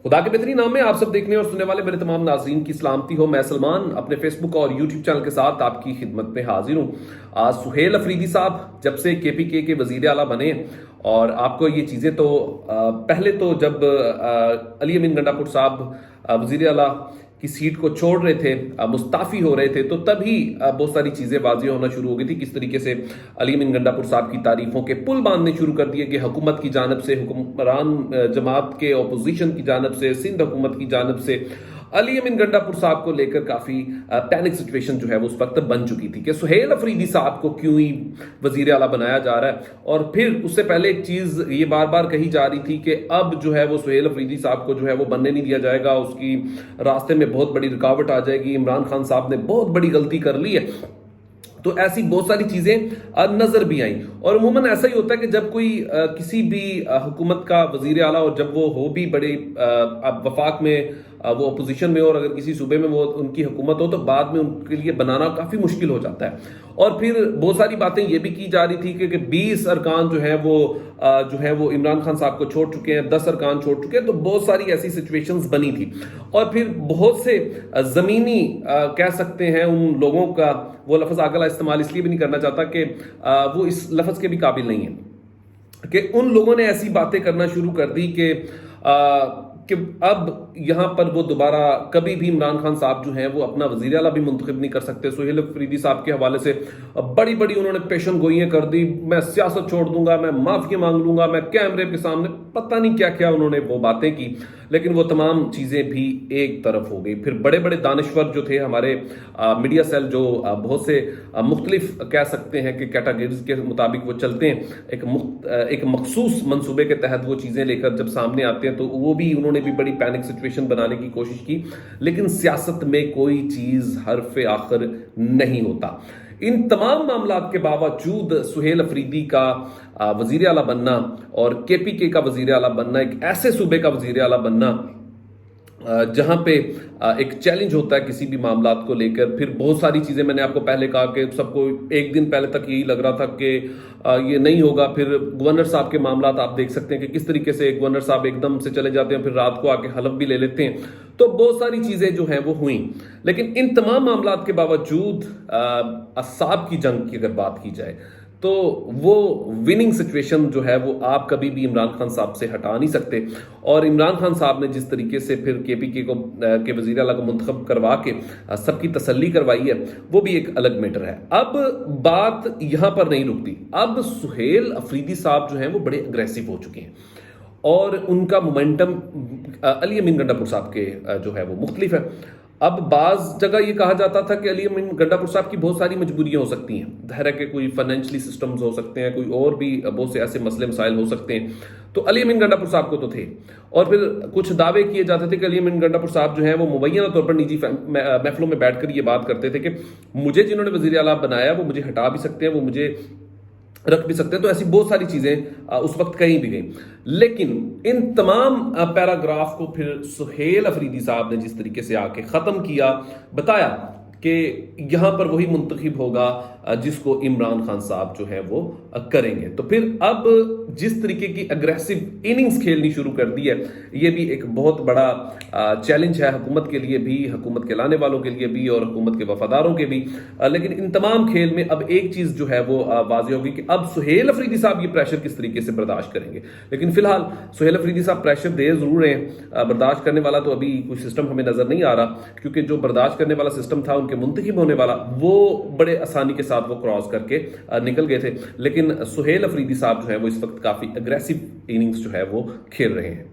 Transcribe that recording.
خدا کے بہترین نام میں آپ سب دیکھنے اور سننے والے میرے تمام ناظرین کی سلامتی ہو۔ میں سلمان اپنے فیس بک اور یوٹیوب چینل کے ساتھ آپ کی خدمت میں حاضر ہوں۔ سہیل افریدی صاحب جب سے کے پی کے وزیر اعلیٰ بنے، اور آپ کو یہ چیزیں تو پہلے تو جب علی امین گنڈا پور صاحب وزیر اعلیٰ کی سیٹ کو چھوڑ رہے تھے، مستعفی ہو رہے تھے، تو تبھی بہت ساری چیزیں واضح ہونا شروع ہو گئی تھی۔ کس طریقے سے علی امین گنڈا پور صاحب کی تعریفوں کے پل باندھنے شروع کر دیے کہ حکومت کی جانب سے، حکمران جماعت کے اپوزیشن کی جانب سے، سندھ حکومت کی جانب سے علی امین گنڈا پور صاحب کو لے کر کافی پینک سچویشن جو ہے وہ اس وقت بن چکی تھی کہ سہیل افریدی صاحب کو کیوں ہی وزیر اعلیٰ بنایا جا رہا ہے۔ اور پھر اس سے پہلے ایک چیز یہ بار بار کہی جا رہی تھی کہ اب جو ہے وہ سہیل افریدی صاحب کو جو ہے وہ بننے نہیں دیا جائے گا، اس کی راستے میں بہت بڑی رکاوٹ آ جائے گی، عمران خان صاحب نے بہت بڑی غلطی کر لی ہے۔ تو ایسی بہت ساری چیزیں نظر بھی آئیں، اور عموماً ایسا ہی ہوتا ہے کہ جب کوئی کسی بھی حکومت کا وزیر اعلیٰ، اور جب وہ ہو بھی بڑے وفاق میں، وہ اپوزیشن میں، اور اگر کسی صوبے میں وہ ان کی حکومت ہو، تو بعد میں ان کے لیے بنانا کافی مشکل ہو جاتا ہے۔ اور پھر بہت ساری باتیں یہ بھی کی جا رہی تھی کہ 20 ارکان جو ہیں وہ عمران خان صاحب کو چھوڑ چکے ہیں، 10 ارکان چھوڑ چکے ہیں، تو بہت ساری ایسی سچویشنز بنی تھی۔ اور پھر بہت سے زمینی کہہ سکتے ہیں ان لوگوں کا، وہ لفظ اگلا استعمال اس لیے بھی نہیں کرنا چاہتا کہ وہ اس لفظ کے بھی قابل نہیں ہیں، کہ ان لوگوں نے ایسی باتیں کرنا شروع کر دی کہ اب یہاں پر وہ دوبارہ کبھی بھی عمران خان صاحب جو ہیں وہ اپنا وزیر اعلیٰ بھی منتخب نہیں کر سکتے۔ سہیل افریدی صاحب کے حوالے سے بڑی بڑی انہوں نے پیشن گوئیاں کر دی، میں سیاست چھوڑ دوں گا، میں معافی مانگ لوں گا، میں کیمرے کے سامنے، پتہ نہیں کیا کیا انہوں نے وہ باتیں کی، لیکن وہ تمام چیزیں بھی ایک طرف ہو گئی۔ پھر بڑے بڑے دانشور جو تھے ہمارے میڈیا سیل، جو بہت سے مختلف کہہ سکتے ہیں کہ کیٹاگریز کے مطابق وہ چلتے ہیں، ایک مخصوص منصوبے کے تحت وہ چیزیں لے کر جب سامنے آتے ہیں، تو وہ بھی انہوں نے بھی بڑی پینک سچویشن بنانے کی کوشش کی، لیکن سیاست میں کوئی چیز حرف آخر نہیں ہوتا۔ ان تمام معاملات کے باوجود سہیل افریدی کا وزیر اعلیٰ بننا، اور کے پی کے کا وزیر اعلیٰ بننا، ایک ایسے صوبے کا وزیر اعلیٰ بننا جہاں پہ ایک چیلنج ہوتا ہے کسی بھی معاملات کو لے کر۔ پھر بہت ساری چیزیں میں نے آپ کو پہلے کہا کہ سب کو ایک دن پہلے تک یہی لگ رہا تھا کہ یہ نہیں ہوگا۔ پھر گورنر صاحب کے معاملات آپ دیکھ سکتے ہیں کہ کس طریقے سے گورنر صاحب ایک دم سے چلے جاتے ہیں، پھر رات کو آ کے حلف بھی لے لیتے ہیں۔ تو بہت ساری چیزیں جو ہیں وہ ہوئیں، لیکن ان تمام معاملات کے باوجود اصحاب کی جنگ کی اگر بات کی جائے تو وہ وننگ سچویشن جو ہے وہ آپ کبھی بھی عمران خان صاحب سے ہٹا نہیں سکتے۔ اور عمران خان صاحب نے جس طریقے سے پھر کے پی کے وزیر اعلیٰ کو منتخب کروا کے سب کی تسلی کروائی ہے، وہ بھی ایک الگ میٹر ہے۔ اب بات یہاں پر نہیں رکتی، اب سہیل افریدی صاحب جو ہیں وہ بڑے اگریسو ہو چکے ہیں، اور ان کا مومنٹم علی امین گنڈا پور صاحب کے جو ہے وہ مختلف ہے۔ اب بعض جگہ یہ کہا جاتا تھا کہ علی امین گنڈا پور صاحب کی بہت ساری مجبوریاں ہو سکتی ہیں، ظاہر ہے کہ کوئی فائنینشلی سسٹمز ہو سکتے ہیں، کوئی اور بھی بہت سے ایسے مسئلے مسائل ہو سکتے ہیں، تو علی امین گنڈا پور صاحب کو تو تھے۔ اور پھر کچھ دعوے کیے جاتے تھے کہ علی امین گنڈا پور صاحب جو ہیں وہ مبینہ طور پر نجی محفلوں میں بیٹھ کر یہ بات کرتے تھے کہ مجھے جنہوں نے وزیر اعلیٰ بنایا وہ مجھے ہٹا بھی سکتے ہیں، وہ مجھے رکھ بھی سکتے ہیں۔ تو ایسی بہت ساری چیزیں اس وقت کہیں بھی گئیں، لیکن ان تمام پیراگراف کو پھر سہیل افریدی صاحب نے جس طریقے سے آ کے ختم کیا، بتایا کہ یہاں پر وہی منتخب ہوگا جس کو عمران خان صاحب جو ہے وہ کریں گے۔ تو پھر اب جس طریقے کی اگریسو اننگز کھیلنی شروع کر دی ہے، یہ بھی ایک بہت بڑا چیلنج ہے حکومت کے لیے بھی، حکومت کے لانے والوں کے لیے بھی، اور حکومت کے وفاداروں کے بھی۔ لیکن ان تمام کھیل میں اب ایک چیز جو ہے وہ واضح ہوگی کہ اب سہیل افریدی صاحب یہ پریشر کس طریقے سے برداشت کریں گے۔ لیکن فی الحال سہیل افریدی صاحب پریشر دے ضرور ہیں، برداشت کرنے والا تو ابھی کوئی سسٹم ہمیں نظر نہیں آ رہا، کیونکہ جو برداشت کرنے والا سسٹم تھا ان کے منتخب ہونے والا، وہ بڑے آسانی کے ساتھ وہ کراس کر کے نکل گئے تھے۔ لیکن سہیل افریدی صاحب جو ہے وہ اس وقت کافی اگریسو اننگز جو ہے وہ کھیل رہے ہیں۔